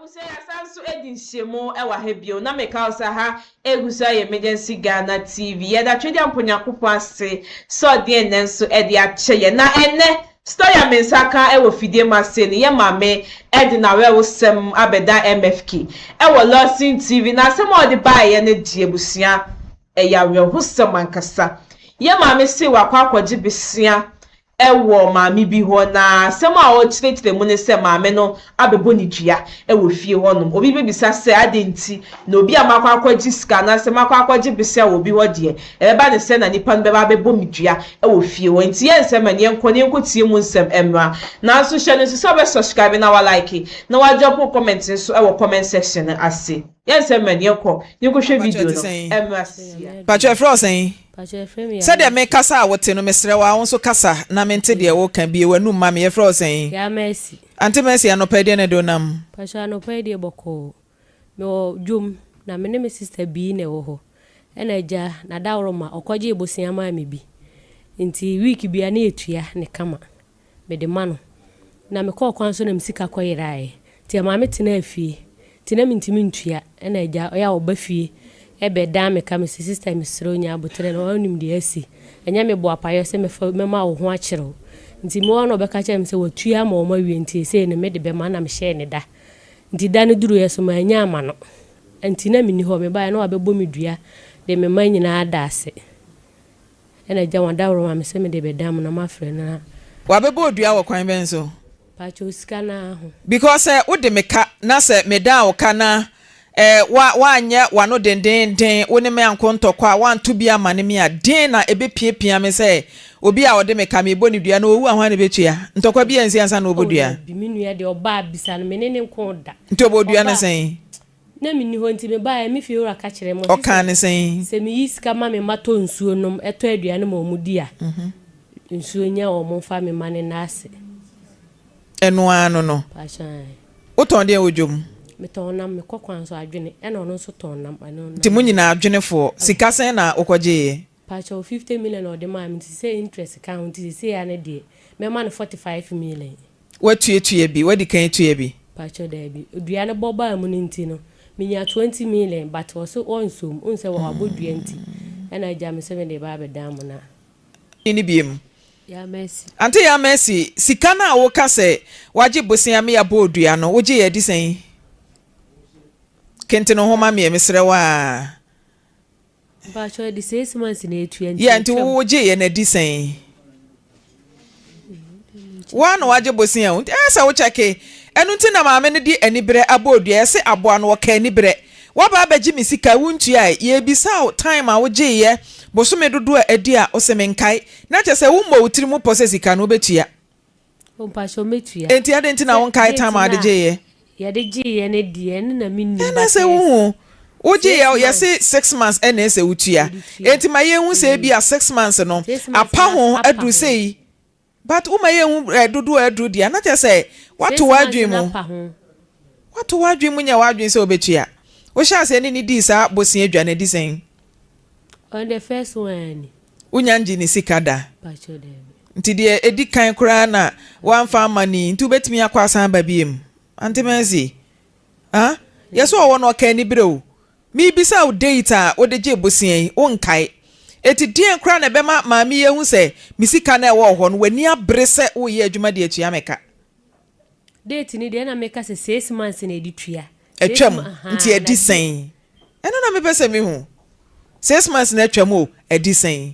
Abuse asanso edinhyemo e wa ha bio na meka osa ha egusa emergency Ghana TV ye da twedi amponyakopɔ ase so de nenso e de akyeye na ene story mensaka e wo fidie maseni ye mame e de na we wosem abeda MFK e wo Lawson TV na asem o de baaye na die busia e ya we hosem ankasa ye mame se wakwakwagye besia ewo maami bi ho na asem a o kyerɛkyerɛ mu ne se maame no abebo ni dua ewo fie ho nom obi bebisa se adenti na obi amakwakwaji sika na asem akwakwaji bisia obi ho de eba ne se na nipa no beba bebo mi dua ewo fie ho nti ye nsem ane enko tie mu nsem emra na so hye no so be subscribe na wa like na wa drop comment so ewo comment section ase ye nsem ane enko hwe video no emra sia Pacho Frozen said they make kasa wote no mesre wa won so kasa na mente de wo kan bi wanu ma me Frozen ya Mercy anti Mercy anopede ne do nam Pacho anopede boko me dwum na me ne me sister bi ne wo ho ena ja na dawro ma okwaje ebosia ma me bi nti week bi ana etua ne kama me de ma no na me kɔ kwan so na msika koyirae ti ma me tena afie tina mintimi ntua ena ja oya oba fie ebe da me ka me sister me sro nya abotere na onim de asi enya me bo apayo se me ma wo ho akyerew nti mo no be ka kye me se watua ma o ma wie nti se ne me de be ma na me hye ne da nti da ne duru yeso ma nya ama no nti na me ni ho me ba na wabebo me dua de me ma nyina ada ase ena ja wanda woro ma me se me de be da mo na ma frɛ na wabebo dua wo kwan ben so Pacho sika na ho because wo de me ka na se me da wo ka na wa anya wano den woni me ankontokwa wan to bia mane me a den na ebe piepia me se obi a wode me ka me boni dua na owu ahwa ne betua ntokwa bia nsi ansa na obodua bi minua de oba bisa no menene nko da nti obodua na sen na minni ho nti me ba mi fi ora ka kire mo o kan ne sen se mi yiska ma me mato nsuo nom eto aduane ma omudi a nsuo nya o mo fa me mane na ase eno ano no pashan uton de odwom me tonam me kokwan so adwene e na ono so tonam ano ti munyina adwenefo sika sen na okwaje pacho 50 million or the man ti say interest account ti say ya ne de me man 45 million watuetue bi wadi kan tue bi pacho da bi odua ne boba mu nti no minya 20 million but also onsom unse wo abodua nti e na ja me 7 de ba be dam na ni biem ya Mercy ante ya Mercy sika na wo ka se waje bosia me ya bodua no woje ye di sen kente no homa me mesre wa ba cho di 6 months na etua ya nti wo je ye na di sen wa no waje bosia wo esa wo cheke enu nti na maame ne di anibere abodua ese aboa no ka anibere wa ba baji misika wuntua ye bisa time a wo je ye bosome dodo a edi a osemenkai na che se wo mo wutiri mu pose sika no betua o pa cho metua enti ade nti na won kai time a de je ye ya de ji ye ne die ne na minni ba na se wo oje ya se 6 months ene se wutua enti ma ye hu se bia 6 months no apa ho adu sei but uma ye hu dodo adu dia na che se watu wadwi mu nya wadwi se obetua wo sha se ni di sa bosia adwa na di sen on the first one unya nji ni sikada pacho de nti de edi kan kura na wan fa mani nti obetimi akwa san ba biem Auntie Mercy yeso wo no ka ni breo mi bisa o data o de je bosia o nkai eti dien kura na be ma maami ye hu se misika na e wo ho no wani abrese o ye adwuma de atua meka date ni de na meka se 6 months na edi tua etwam nti edi sen eno na me pese mi hu 6 months na etwam o edi sen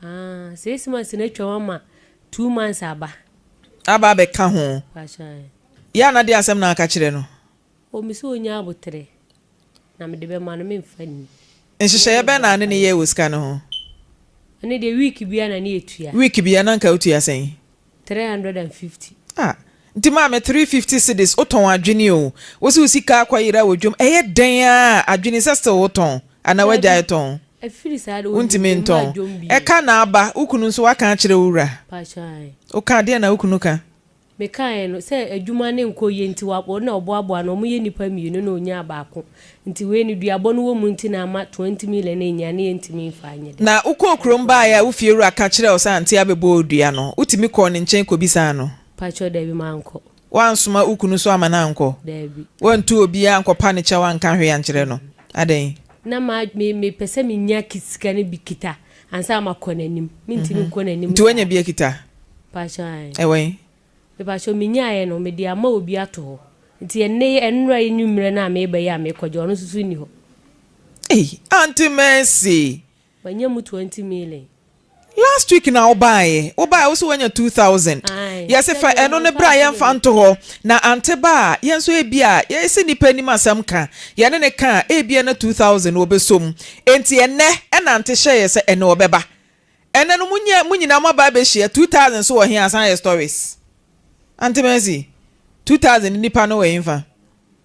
6 months na etwam ma 2 months aba be ka ho pasha ya na de asem na aka kire no o mi so nya abotre na me de be ma no me mfani nhihye ye be na ne ye wuska no ho ani de week bia na ne etua week bia na nka utua sen 350 nti ma me 350 cedis oton adwene o wo si usika akwayira wodwom eye den a adwene sese woton ana wagya eton afiri sa do untimi nton e ka na aba ukunu nso waka akire wura pasha o ka de na ukunu ka me kan no se adwuma ne nkoye nti wabo na oboabo na omuye nipa mienu na onya abaako nti we ni duabo no wo mu nti na ama 20 million enya ne ntimi mfa anye na ukokrom ba ya ufie ru aka kire o sa nti abebo odua no utimi ko ne nchen ko bisa no pacho da bi manko wansoma ukunu so amana anko Debi. Wantu obi anko pa ne cha wanka hwe ankyere no. Aden. Na me pese me nya kisika ne bikita. Ansa makonanim. Mintimi konanim. Nti wanya bi akita. Pasha. Ewen. Me pasha me nya ye no me dia ma obi ato. Nti enne enura enwumre na me ba ya me kwaje ono susu ni ho. Auntie Mercy. Wanya mu 20 million. Last week na obaye also wanya 2000. Yes if eno ne bra ye mfa nto ho na ante ba ye nso ebia ye se nipa ni masam ka ye ne ka ebia na 2000 obesom enti enne na ante hye ye se ene obeba ene no munyina maba be hye 2000 so wo hia asan stories Auntie Mercy 2000 nipa no we mfa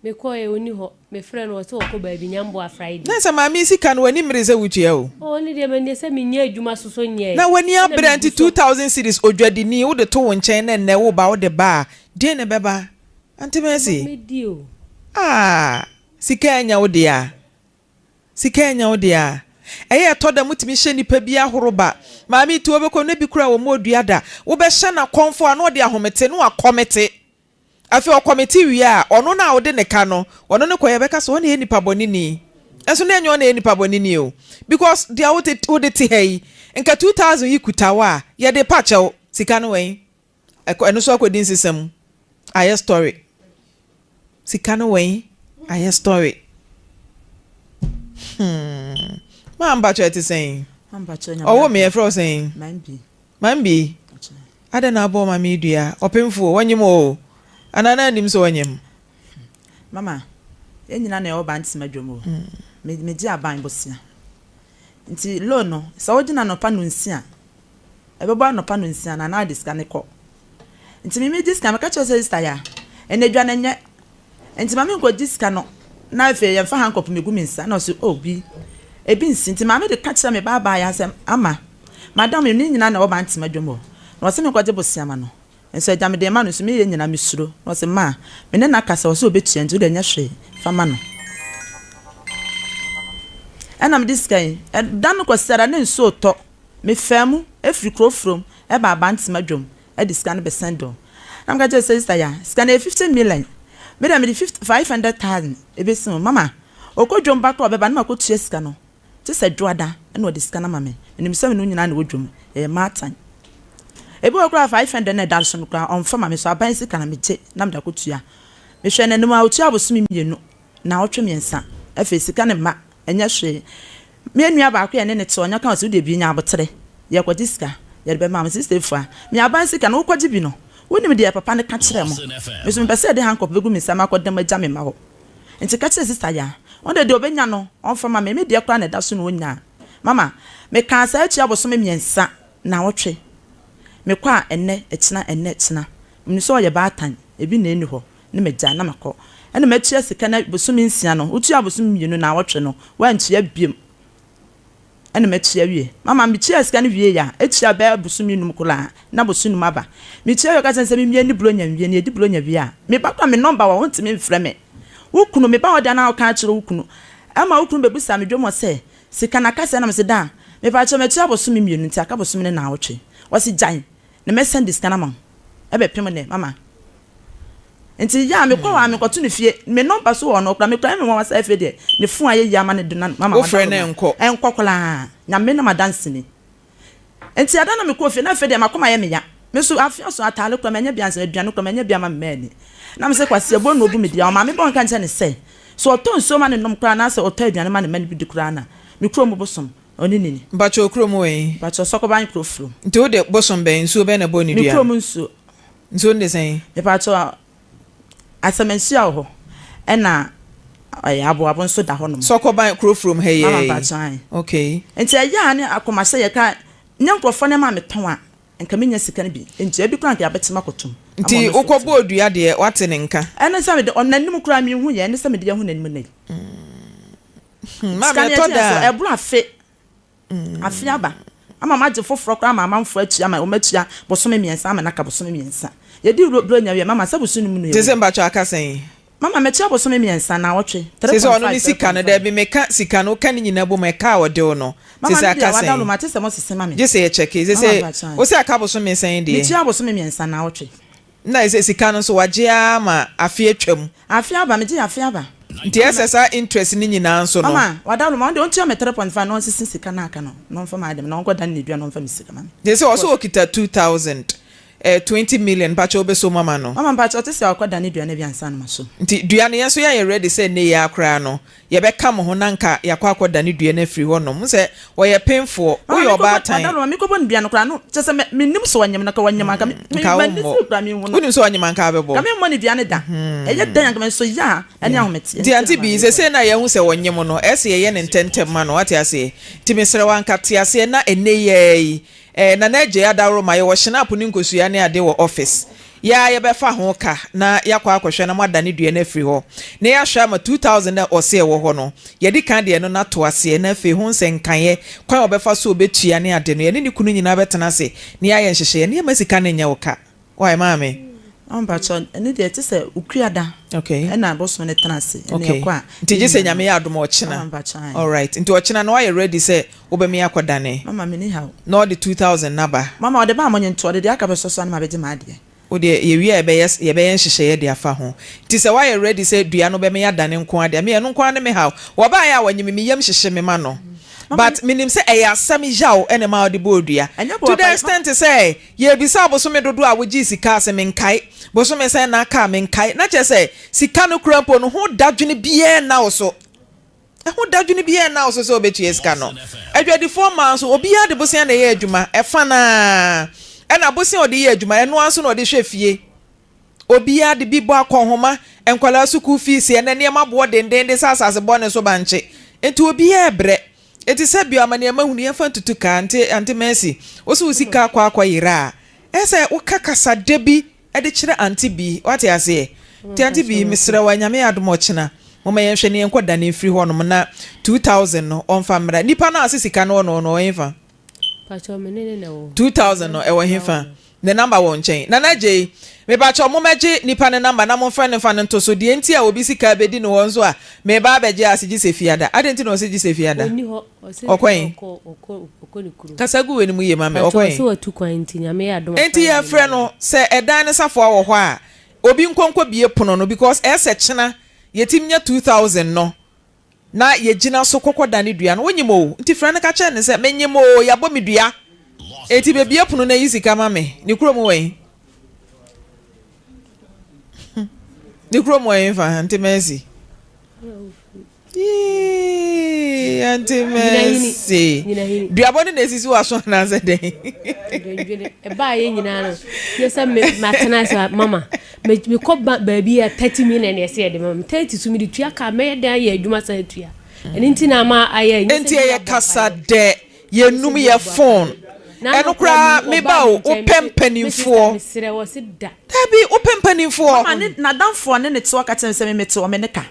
me ko e oni ho me friend wo se wo ko ba bi nyambo a Friday na se mama sika no wani mreze wutua o oni de me se me nya adwuma soso nye na wani abrant 2000 cities odwadi ni wo de to wo nchen na ne wo ba wo de ba de ne beba Auntie Mercy me dio sika anya wo de a eye to da mutimi hye nipa bi ahoroba mama tu obekọ na bi kura wo modua da wo be hye na konfo a na de ahomete no akomete afi o committee wi a ono na ode ne ka no ono ne koye beka so ne nipa bonini enso na enyo na nipa bonini o because dia wote ti hei nka 2000 yikutawa ye de pacho sika no wen eno so akodin sisem aye story sika no wen aye story ma mbacho eti saying owo me e fro saying mambi ada na abo ma me dua opemfo wanyimo anana nim so wanyem mama enyina na e banti madwomo me di aban bosia nti loan no sa wogina no pa no nsia ebebo no pa no nsia na diska ne ko nti me diska me ka cho sister ya enedwa na nye nti mama nko diska no na afi ye fa hankop me gumi nsa na so obi ebi nsi nti mama de ka kira me baba ya asem ama madam ni nyina na e banti madwomo na se me ko je bosia ma no enso ajame de ma no so me ye nyina mesuro no se ma me ne na kasa wo so obetua nti de nya hwe fama no enam this guy dan ko sara ne nso to me famu efri krofrom e ba banti madwom e de scan be sendo nam ga je sister ya scan 50 million me da me 500,000 e be sim mama okodwom ba ko be ba na ma ko tua sika no ti se dwoada e no de scan na mama enim se me no nyina na wodwom e matan ebi okra 500 na dalso no kra on fama me so aban sika na me che nam da ko tua me hwe na nemu a otua bosumi mienu na otwe miensa afi sika ne ma enya hwe me nua ba ko ye ne te onya kan so de bi nya abotre ye ko diska ye be ma sister fua me aban sika na ukwaji bi no wonim de papa ne ka kire mo me so me pese de hankop begu mi sama ko dem agya me ma ho enti ka kire sister ya on de obenya no on fama me de kra na da so no onya mama me kan sa achi abosome miensa na wotwe me kwa enne echina me so ye baatan ebi na eni ho ne me gya na makọ ene me chia sika na bosumi nsia no utu abosumi mienu na wotwe no wa ntia biem ene me chia wie mama me chia sika ne wie ya echia ba bosumi num kula na bosumi num aba me chia yo ka sense me mie ni blonya wie ne di blonya wie a me bakwa me number wa wonti me mfrɛ me wukunu me ba oda na ka akire wukunu ama wukunu bebusa me dwomo se sika na ka se na me se da me pa chia me chia bosumi mienu ntia ka bosumi ne na wotwe wasi jan ne me send this kana ma ebe pem ne mama enti ya me kwa me kwato ne fie me number so ono kra me kra me wa sa efe de ne fu aye ya ma ne de mama o frɛ ne enko kola nya me na ma dance ni enti ada na me ko fie na efe de makoma ye me ya me so afia so atale kra me nya bia nsa aduane kra me nya bia ma me ni na me se kwase ebo no obu me dia o ma me bon kan che ne se so oton so ma ne nom kra na se oton aduane ma ne ma ne bi di kra na me kro mo bosom oni nini bacho kromo we bacho sokoban krofro nti o de bosom be nso be na boni dia me kro mo nso nde sen me bacho asemensia ho ena abo nso da ho no sokoban krofrom he ye mama bacho okay enti ya ne akoma se ye ka nyankrofo ne ma me ton a enka menya sika ne bi enti ebi kran ka abetima kotum nti ukobo odua de wate ne nka ena se me de onnanim kra me hu ye ne se me de hu nanim nei ma me to da ebru afe afiaba ama ma je foforo kra ma amamfo achi ama o machia bosome miensa ama naka bosome miensa ye di bronya wi mama sabusu num no ye semba cho akasen mama machia bosome miensa na wotwe se ono ni sika no da bi meka sika no kan nyina bo meka wode no se se akasen mama mate se mo sese mama je se ye check se o se aka bosome miensa de machia bosome miensa na wotwe na ise sika no so wagye ma afie twam afia ba me ji afia ba nti esa interest ni nyina nso no mama wadalo ma on tia me 3.5 no sisi sika na aka no no fa ma dem na onko dan ne dua no fa me sika mama they say also okita 2000 20 million pacha obeso mama no mama pacha otisi akoda ne dua na bi ansa no maso nti dua ne yeso ya ready say ne ya akra no ye be kam ho nanka yakwa akoda ne dua na free ho no mo say wo ye painful wo ye oba tan wadalo mi ko bon dua no kra no chese me nim so wanyam na ka wanyam aka me nisi kra mi hu no wo nim so wanyam anka bebo ka me mo ne dua ne da eye dan yanka me so ya ene ahomete nti anti bi say na ye hu say wanyam no ese ye ne tentem ma no wate ase ti mesere wanka te ase na ene ye na naje adawro ma ye wo shnap ni nkosua ne ade wo office ya ye be fa ho ka na yakwa akwhwe na mwada ne dua na free ho na ya hwa ma 2000 ose wo ho no ye di kan de no na to ase na fe ho nsenkan ye kwan obefa so obetua ne ade no ye ne kunu nyina betena ase ne ya ye nhyehyɛ ne masika ne nya wo ka why mama Ambacho ene de tse ukuada okay na boso ne tenase ene kwa nti je se nyame ya adom ochina all right nti ochina no you ready say obemi akodane mama me ni how no the 2000 naba mama ode ba amonye nto ode de aka besoso na ma beje ma ade ode ye wi ebe yes ye be nhyehyɛ ye de afa ho nti se why you ready say dua no be me adane nko ade me no nko ane me how wo ba ya wanyimi me yam hyehye me ma no but minim say e asam jaw ene ma ode bodua to the extent say ye bisa boso me dodo a wo gi sika se me nkai boso me say na ka me nkai na che say sika no krampo no ho dadwene biye na wo so ho dadwene biye na wo so so obetu sika no adwadi 4 months obi ya de boso na ye adwuma e fa na e na boso ode ye adwuma eno anso na ode hwe fie obi ya de bibo akonhoma enkwala suku fees e na ne ma bo dendende sasase bo ne so banche enti obi ya ebre eti sabi amane mahunu ye fa tutu ka anti Mercy oso usika akwa yira ese ukakasa debi ede kire anti bi wate ase ti anti bi misre wa nyame adomo china mama ye hwe ne enkoda ne free ho no na 2000 no onfa mra nipa na asisika no no enfa pacho menene na wo 2000 no e wo enfa the number won chain na naje me pacho mo meje nipa ne number na mo fa ne fa ne to so de enti a obi sika bedi no wonzo a me ba beje asiji sefiada adenti no osiji sefiada oni ho okwen okonikuru kasagu we ni mu ye mame okwen so watu kwa enti nyame ya do enti ye frɛ no se edan ne safo wo ho a obi nkonko bie pono no because ese chena yetim nya 2000 no na ye gina so kokoda ne dua no wonyimo enti frɛ no ka che ne se menyimo ya bo me dua eti be bie pono na yisika mame ni kuro mu wen ni kuro mu wen fa anti Mercy anti Mercy duabone na esisi waso na ze den e ba ye nyina no yesa me matena so mama me ko ba bi ya 30 million na ese de mama 30 so me de tua ka me dan ye adwuma sa tua eni ntina ma aye enti ye kasa de ye num ye phone eno kra me ba o pempanimfo misire wo se da tabi o pempanimfo mama ne na danfo ne te waka tene se me mete o me ne ka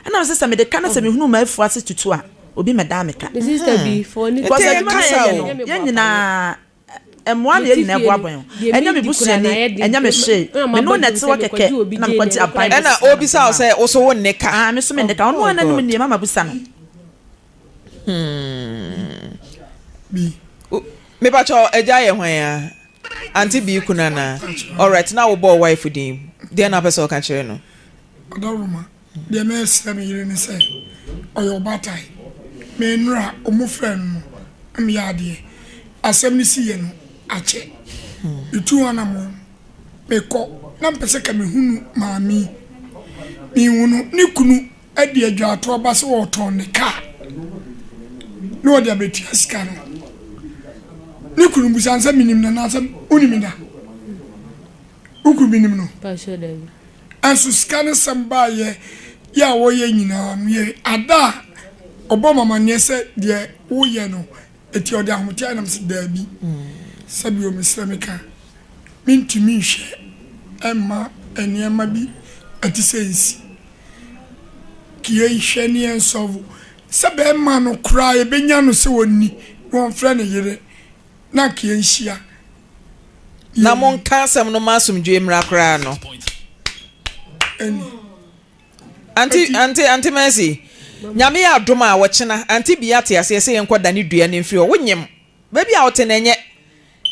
ana se se me de ka na se me hunu ma afu ase tutu a obi me da me ka the sister be for ni because ye nyina emwa ne ye na ebo abon enya me busu ne enya me hye me no na te wakeke na me konti apan ena obi sa say o so won ne ka me so me ne ka ono ana no me mama busa no me ba cho eja ye hwan ya anti bi kunana all right now we boy wife dim dey na person kan kire no odoruma dey me se me yire ni say oyo batai me nra omo friend no am ya de asem ni siye no ache itu ana mo me ko na mpese ka me hunu maami mi hunu ni kunu ade adwa to ba se wo ton ne ka no de abeti aska no ni kunu busansa minim na nasa unimida uku minim no pa sure dey asu scan samba ye ya wo ye nyina me ada obo mama ne se de wo ye no eti ode ahotia na mse da bi sabi o mislemika mintimi hwe emma eniema bi atisensi kiye hwe ne ensovu sabe emma no kra ye benya no se woni won fra ne yire na kiye nhia na mon kansem no masumdwe mra kra no eni anti Mercy nyame ya adoma a wochena anti bia te ase se yenkoda ne dua ne mfiri wonyem ba bia wote na nye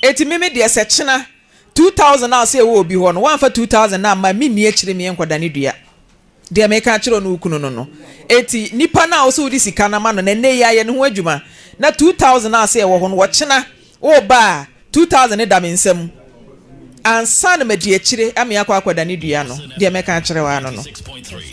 eti meme de se chena 2000 na say wo obi ho no wan fa 2000 na ma mi ni akire me enkoda ne dua de me ka akire no ukunu no eti nipa na wo so di sika na ma no na ne ya ye ne ho adwuma na 2000 na say wo ho no wo chena wo ba 2000 ne da me nsam ansa na me di akire ame akwada ne dua no de me ka akire wa no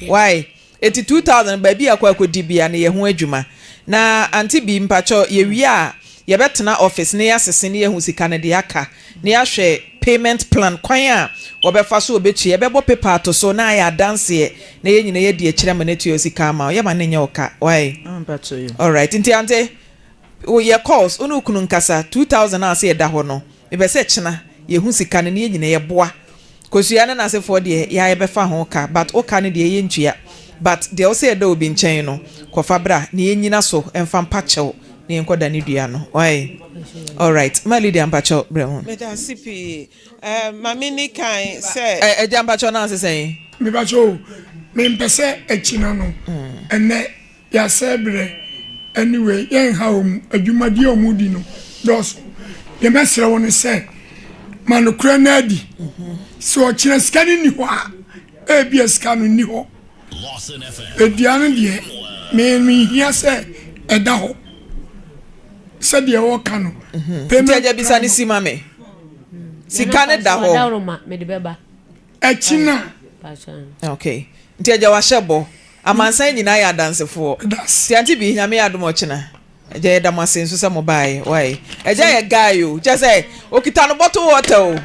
why eti 2000 ba bi akwadi bia ne ye ho adwuma na anti bi mpacho ye wi a ye betena office ne yasese ne yehu sika ne de aka ne ahwe payment plan kwan a obefa so obechi ye bebo paper to so na ya dance na ye nyina ye de akira ma netu sika ma ye ma ne nya oka why mpacho you all right nti ante o ye calls onu kunu nkasa 2000 na se da ho no me be se china yehu sika ne ye nyina ye boa kosua na na se for de ya ye befa ho ka but oka ne de ye ntua but de o se da obi nchen no kofa bra ne ye nyina so emfa mpachew ne enkoda ne dua no why all right my lady ampacho brehun Meta CP mami ni kan say eja ampacho na say me ba cho me mpese echina no ene ya sebre anyway yen ha adwumadi omudi no dos ye mesre won say manokura na di so china skani ni ho a ebia skanu ni ho Lawson FM ediano de me hia say eda ho said the worker no payment bisa ni sima me sika ne da ho echina okay nti eja wa shebo amansan nyina ya dansefo ti anti bi nyame ya dum ochina eja ya damase nso se mobile why eja ya guy o just say okita no bottle water o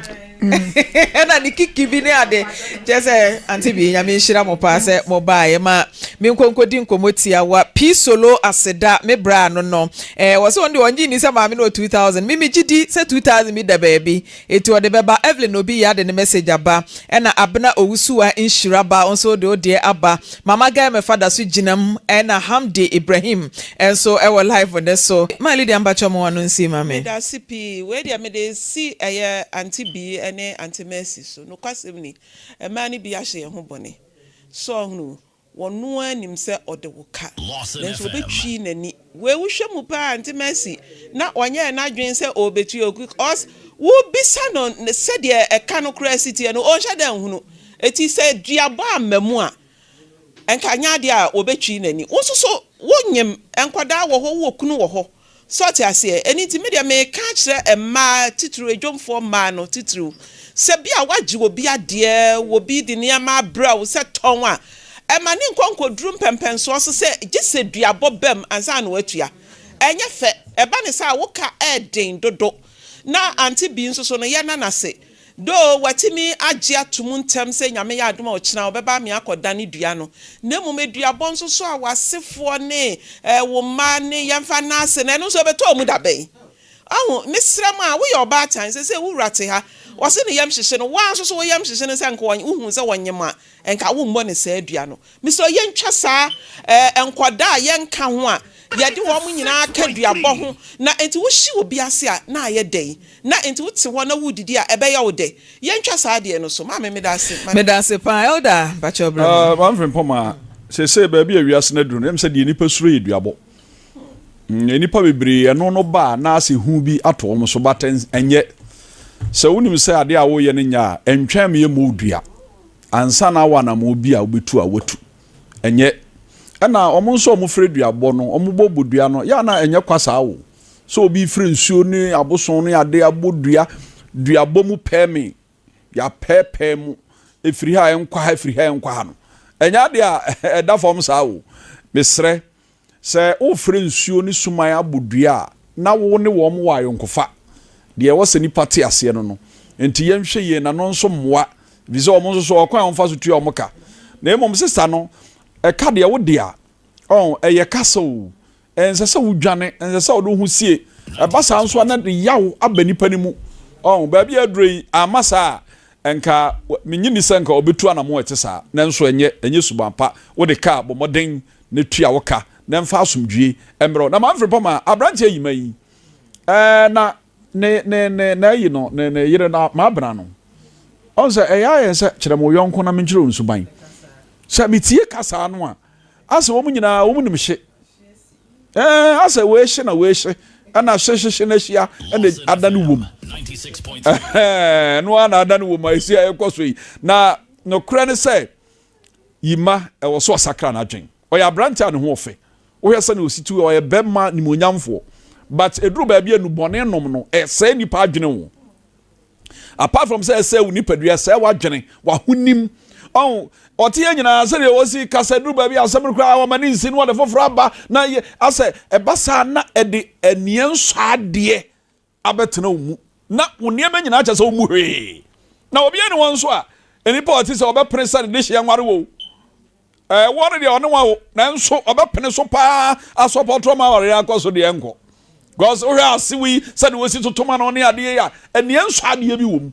na ni kiki bi ne ade just say anti bi nyame nhira mo pa se mobile ma me nkonkodi nkomotia wa P solo aseda me bra no wo se onde onji ni se ma me no 2000 mimi gidi se 2000 mi da baby etu ode beba Evelyn obi ya de ne message aba na abna owusuwa nhira ba onso de ode aba mama guy me father so ginam na Hamdi Ibrahim enso e wo live on this so my lady ambacho mo wanu nsi ma me da CP we dia me de si eye anti bi ene anti mercy so no kwasem ni e ma ni bi a hye ho bone so hunu wonu anim se ode woka nenso betwi nani we wohwe mu pa anti mercy na onye na dwen se obetwi oku os wo bisa no se de e ka no kra city no o hye dan hunu eti se duabo amamu a enka nya de a obetwi nani wo so wonyem enkwada wo ho wo kunu wo ho so ti ase eni ti media me ka kire emma titru edwomfo ma no titru se bia wagye obi ade obi de niama bra wo se ton a emma ni nkonko drum pempenso so se gise duabo bam ansa na watua enye fe eba ne sa wo ka eden dodo na anti bi nso so no ye na se do watimi agye atum ntem se nyame ya adoma ochina obeba me akoda ne dua no na mu meduabo nso so a wasefo ne wo ma ne yemfa na ase na no so beto mu daben ahu misram a wo ye oba tan se wurate ha wose ne yam hyehye no wan so yam hyehye ne se nka wohu se wonyem a enka wo mbɔ ne sa adua no miso yentwa sa enkoda yenka ho a yade wo mu nyina ka duabɔ ho na enti wo hyi obi ase a na aye den na enti wo te ho na wudidi a ebe ya wo de yentwa sa de no so ma me medase pa elder bacho bro man frem poma se ba bi awiase na duru em se de nipa suro eduabɔ nipa bebre eno no ba na ase hu bi ato mo so baten enye se wonim se ade a wo ye ne nya entwam ye modua ansa na wa na mo bi a obetu a watu enye na omo nso omo fre duabɔ no omo bɔ bodua no ya na enye kwasa wo so obi fre nsuo ni aboson no ade abodua duabɔ mu pɛme ya pɛpɛ mu efiri ha enkwa ha no enya de a eda fom sa wo mesre se o fre nsuo ni suman abodua na wo ne wo mo wa yonkofa de wo se ni pati ase no enti yenhwe ye na no nso moa bize omo nso so okwan omfa so tuo omoka na emom sista no ka de wo de a eye kasa o ense se wudwane ense se odo hu sie basa nso na de yawo abani pani mu ba bia adrei amasa enka menyini senka obetu anamo etesa na nso enye subampa wo de ka bomoden ne tua wo ka na mfa asomdwie emro na manfre poma abrantie yima yi na na yi no ne yire na mabra no onse eya se kire mo yonko na menkyire onsuban se mitie kasa no a ase wo nyina wo nim hye ase we hye na we hye ana hye na hia ana adane wom no ana ada no my see ekwoso yi na no kra ne say yima e wo so asakra na adwen oya brantia ne ho ofe wo hwese na ositu oya bemma ni monyamfo but eduru ba bia nu bone nom no say nipa adwene wo apart from say wo nipa dua say wa adwene wa hunim on otie nyina say wo si kasa eduru ba bia asem kra wa mani nsi no de foforo aba na ase ebasa na ede anien so ade abetena wo na woniema nyina acha so mu hwe na obi ene won so a enipa oti se obepene sa de hye nware wo wore de ono wo na nso obepene so pa asopotro ma wore akoso de enko because we asiwi said we si totoma na one ade ya ene nso ade bi wom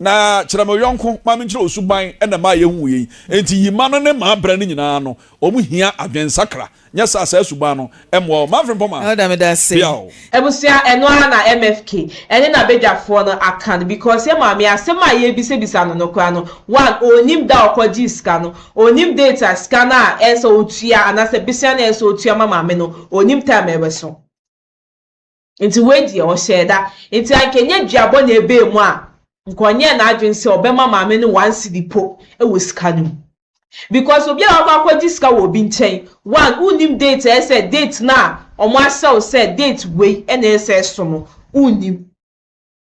na kyeramo yonko ma me kyerɛ osuban ena ma yehu yi enti yima no ne ma bra ne nyina no omu hia adwensakra nya sa suban no emwo ma frem poma da me da se ebusia eno na MFK ene na bedwafo no akan because ye ma me asema ye bi se bisa no nokra no one onim da okoji ska no onim data ska na eso otua anase bisia na eso otua mama me no onim time ebeso enti wedi o sheda enti ankenye duabo na ebe mu a nkonye na adwen se obema maame no one cedi po e wo ska no because obi a akwaji ska wo bi nchen one unim date e say date na omo asel say date we e na say so no unim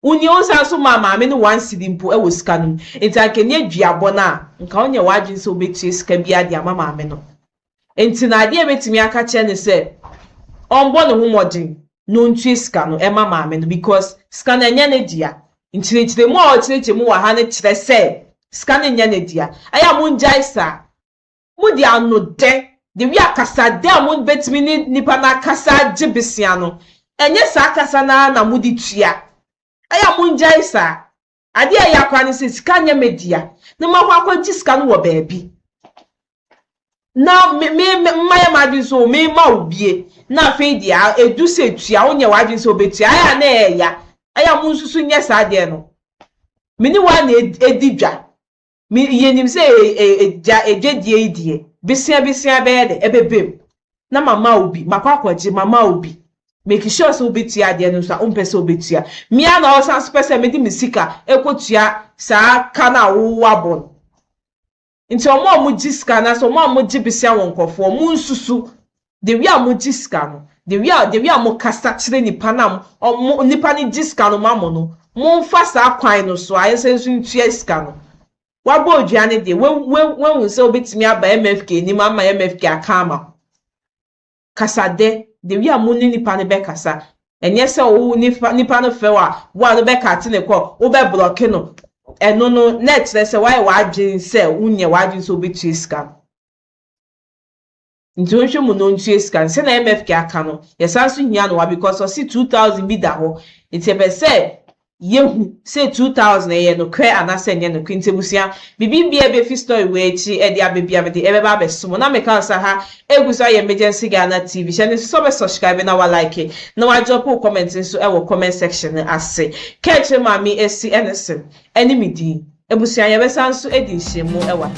onsa so maame no one cedi po e wo ska no enti ankenye duabo na nka onye wa adwen se obetie ska bi ade ama maame no enti na ade ebetimi aka che ne say ombo no humodin no ntue ska no e ma maame no because ska na nya ne dia nchire mu a ochire mu wa ha ne kire se scan nya ne dia aya mu njaisa mu dia no de wi akasa de amu betimi ni nipa na akasa gibisia no enye sa akasa na mu di tua aya mu njaisa ade aya kwa ne se scan nya media na makwa gi scan wo baabi na me maya madu so me ma obie na fe dia edu se tua onye wadin so betua aya na eya aya mu nsusu nye sa de no mini wa na edidwa mi yenim se ejedie idie bisia be de ebebem na mama obi makwakwaje mama obi make sure so obetua de no so ompese obetua mi ana o san spese me di misika ekotua sa kana wo abon nti omo giska na so omo gibisia wonkofo mu nsusu de wi amogiska no de wi amokasa kire nipa na nipa ni giska no mamo no mo mfa sa kwan no so ayesensu ntua ska no wabo oduane de when se obetimi aba MFK ni mama MFK akama kasa de wi amoni nipa ne be kasa enye se wo nipa no fewa wo no be kate ne ko wo be block no eno no net se why wa dwin se unye wa dwin so obetu ska ntonhwe mu no ntu ska se na MFK aka no yesanso hia no wa because o si 2000 bi da ho itebe se yehu say 2000 ye no kwe anase nye no kwintebusia bibi bia be fi story we echi e dia bebia be de ebeba be sumo na me kan sa ha egusa ye emergency Ghana TV channel so be subscribe na wa like na wa drop comment so e wo comment section ase catch mami esi NSM enemy di ebusia ye be sanso edi nhemu e wa